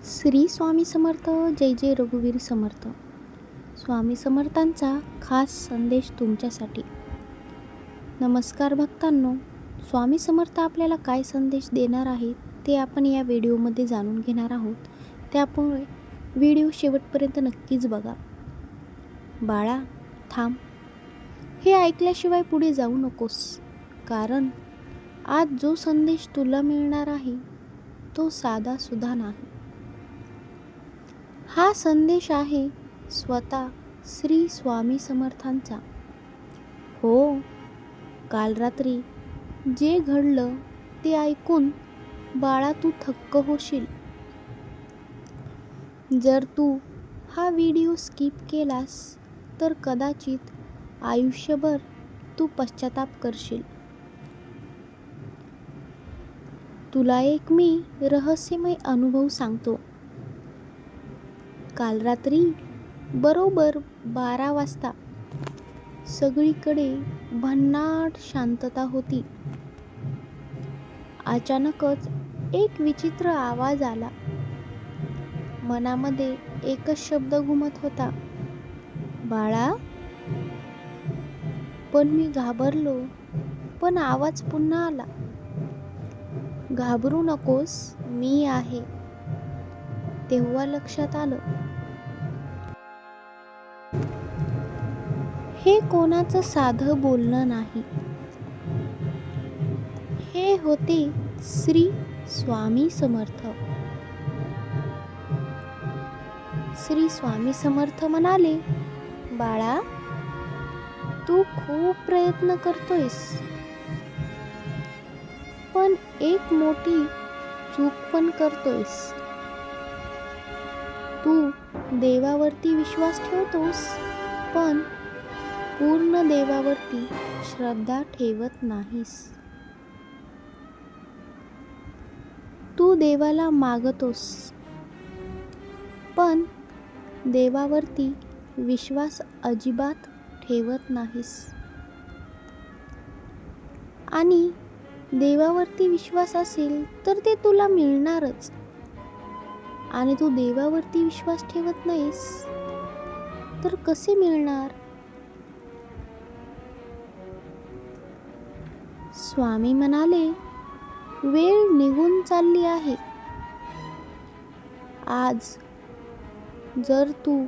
श्री स्वामी समर्थ. जय जय रघुवीर समर्थ. स्वामी समर्थांचा खास संदेश तुमच्यासाठी. नमस्कार भक्तांनो, स्वामी समर्थ आपल्याला काय संदेश देणार आहेत ते आपण या व्हिडिओमध्ये जाणून घेणार आहोत. त्यामुळे व्हिडिओ शेवटपर्यंत नक्कीच बघा. बाळा थांब, हे ऐकल्याशिवाय पुढे जाऊ नकोस, कारण आज जो संदेश तुला मिळणार आहे तो साधा सुद्धा नाही. हा संदेश आहे स्वतः श्री स्वामी समर्थांचा. हो, काल रात्री जे घडलं ते ऐकून बाळा तू थक्क होशील. जर तू हा व्हिडिओ स्किप केलास तर कदाचित आयुष्यभर तू पश्चाताप करशील. तुला एक मी रहस्यमय अनुभव सांगतो. काल रात्री बरोबर 12 वाजता सगळीकडे भन्नाट शांतता होती. अचानकच एक विचित्र आवाज आला. मनामध्ये एकच शब्द घुमत होता, बाळा. पण मी घाबरलो. पण आवाज पुन्हा आला, घाबरू नकोस, मी आहे. तेव्हा लक्षात आलं, हे कोणाचं साधं बोलणं नाही. हे होते श्री स्वामी समर्थ. श्री स्वामी समर्थ म्हणाले, बाळा, तू खूप प्रयत्न करतोयस, पण एक मोठी चूक पण करतोयस. तू देवावरती विश्वास ठेवतोस, पण पूर्ण देवावरती श्रद्धा ठेवत नाहीस. तू देवाला मागतोस, पण देवावरती विश्वास अजिबात ठेवत नाहीस. आणि देवावरती विश्वास असेल तर ते तुला मिळणारच. आणि तू देवावरती विश्वास ठेवत नाहीस तर कसे मिळणार? स्वामी म्हणाले, वेळ निघून चालली आहे. आज जर तू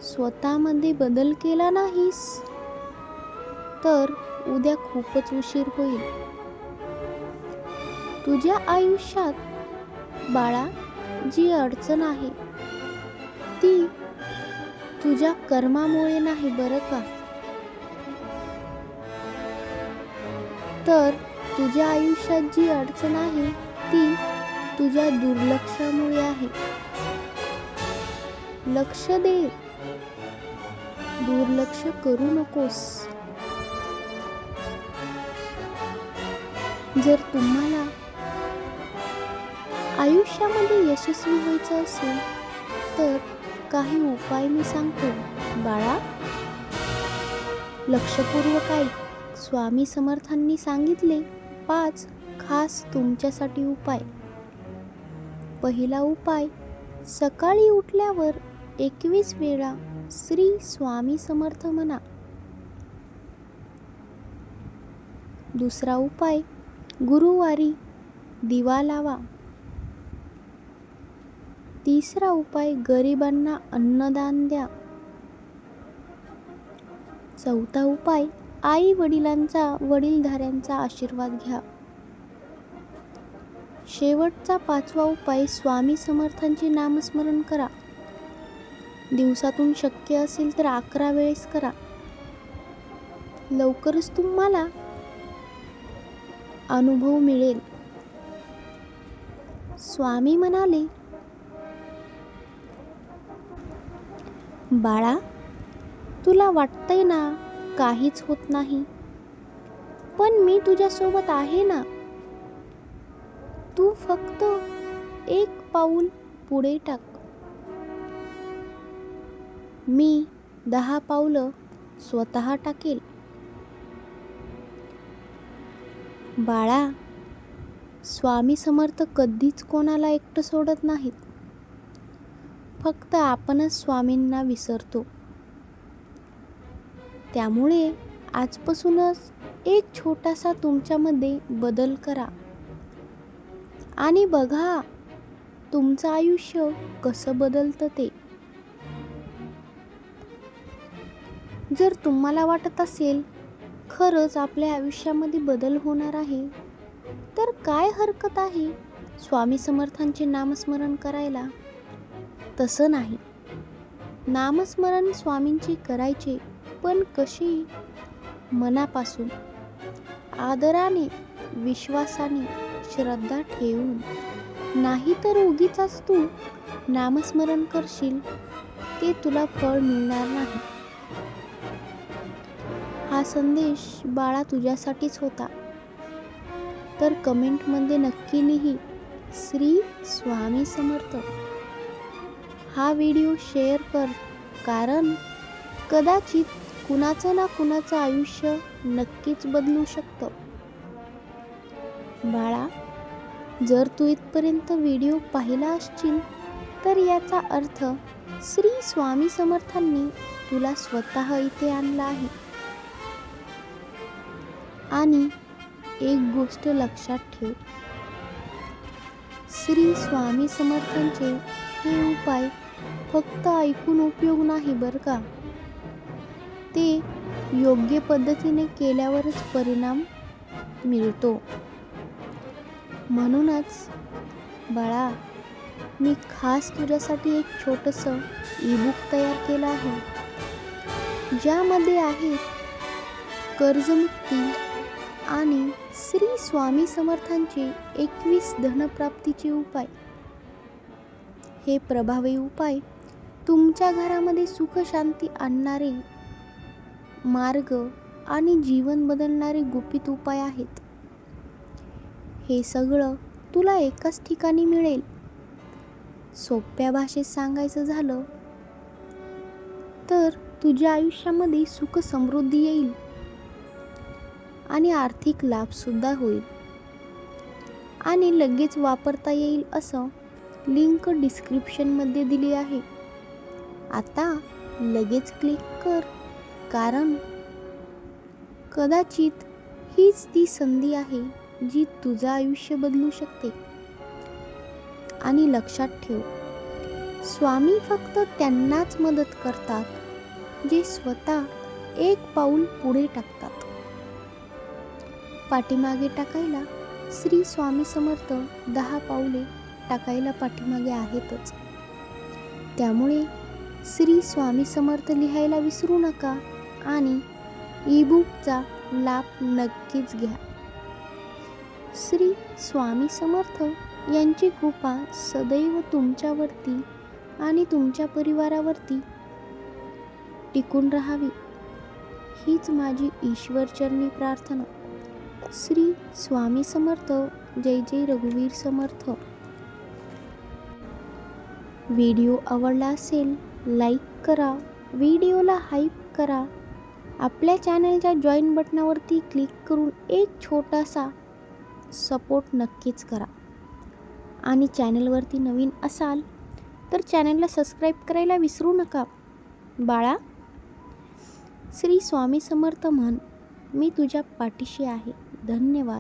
स्वतःमध्ये बदल केला नाहीस तर उद्या खूपच उशीर होईल. तुझ्या आयुष्यात बाळा जी अडचण आहे ती तुझ्या कर्मामुळे नाही बरं का. तर तुझ्या आयुष्यात जी अडचण आहे ती तुझ्या दुर्लक्षामुळे आहे. लक्ष दे, दुर्लक्ष करू नकोस. जर तुम्हाला आयुष्यामध्ये यशस्वी व्हायचं असेल तर काही उपाय मी सांगतो. बाळा, लक्षपूर्वक ऐक. स्वामी समर्थांनी सांगितले 5 खास तुमच्यासाठी उपाय. पहिला उपाय, सकाळी उठल्यावर 21 वेळा श्री स्वामी समर्थ म्हणा. दुसरा उपाय, गुरुवारी दिवा लावा. तिसरा उपाय, गरिबांना अन्नदान द्या. चौथा उपाय, आई वडिलांचा वडीलधाऱ्यांचा आशीर्वाद घ्या. शेवटचा 5वा उपाय, स्वामी समर्थांचे नामस्मरण करा. दिवसातून शक्य असेल तर 11 वेळेस करा. लवकरच तुम्हाला अनुभव मिळेल. स्वामी म्हणाले, बाळा, तुला वाटतंय ना काहीच होत नाही, पण मी तुझ्यासोबत आहे ना. तू फक्त एक पाऊल पुढे टाक. मी 10 पावलं स्वतः टाकेल. बाळा, स्वामी समर्थ कधीच कोणाला एकटं सोडत नाहीत. फक्त आपणच स्वामींना विसरतो. त्यामुळे आजपासूनच एक छोटासा तुमच्यामध्ये बदल करा आणि बघा तुमचं आयुष्य कसं बदलतं ते. जर तुम्हाला वाटत असेल खरंच आपल्या आयुष्यामध्ये बदल होणार आहे, तर काय हरकत आहे स्वामी समर्थांचे नामस्मरण करायला? तसं नाही. नामस्मरण स्वामींचे करायचे, पण कशी? मनापासून, आदराने, विश्वासाने, श्रद्धा ठेवून. नाही तर उगीचच तू नामस्मरण करशील, ते तुला फळ मिळणार नाही. हा संदेश बाळा तुझ्यासाठीच होता. तर कमेंटमध्ये नक्की लिही श्री स्वामी समर्थ. हा व्हिडिओ शेअर कर, कारण कदाचित कुणाचं ना कुणाचं आयुष्य नक्कीच बदलू शकतं. बाळा, जर तू इथपर्यंत व्हिडिओ पाहिला असशील तर याचा अर्थ श्री स्वामी समर्थांनी तुला स्वतः इथे आणलं आहे. आणि एक गोष्ट लक्षात ठेव, श्री स्वामी समर्थांचे हे उपाय फक्त ऐकून उपयोग नाही बरं का. ते योग्य पद्धतीने केल्यावरच परिणाम मिळतो. म्हणूनच बाळा, मी खास तुझ्यासाठी एक छोटंसं ईबुक तयार केलं आहे, ज्यामध्ये आहेत कर्जमुक्ती आणि श्री स्वामी समर्थांचे 21 धनप्राप्तीचे उपाय. हे प्रभावी उपाय तुमच्या घरामध्ये सुख शांती आणणारे मार्ग आणि जीवन बदलणारे गुपित उपाय आहेत. हे सगळं तुला एकाच ठिकाणी मिळेल. सोप्या भाषेत सांगायचं झालं तर तुझ्या आयुष्यामध्ये सुख समृद्धी येईल आणि आर्थिक लाभ सुद्धा होईल. आणि लगेच वापरता येईल असं लिंक डिस्क्रिप्शनमध्ये दिली आहे. आता लगेच क्लिक कर, कारण कदाचित हीच ती संधी आहे जी तुझं आयुष्य बदलू शकते. आणि लक्षात ठेव, स्वामी फक्त त्यांनाच मदत करतात जे स्वतः एक पाऊल पुढे टाकतात. पाठीमागे टाकायला श्री स्वामी समर्थ 10 पाऊले टाकायला पाठीमागे आहेतच. त्यामुळे श्री स्वामी समर्थ लिहायला विसरू नका आणि ईबुकचा लाभ नक्कीच घ्या. श्री स्वामी समर्थ यांची कृपा सदैव तुमच्यावरती आणि तुमच्या परिवारावरती टिकून राहावी, हीच माझी ईश्वरचरणी प्रार्थना. श्री स्वामी समर्थ. जय जय रघुवीर समर्थ. व्हिडिओ आवडला असेल लाईक करा, व्हिडिओला हाईप करा, आपल्या चॅनलच्या जॉईन बटनावरती क्लिक करून एक छोटासा सपोर्ट नक्कीच करा. आणि चॅनलवरती नवीन असाल तर चॅनलला सबस्क्राईब करायला विसरू नका. बाळा, श्री स्वामी समर्थ म्हण, मी तुझ्या पाठीशी आहे. धन्यवाद.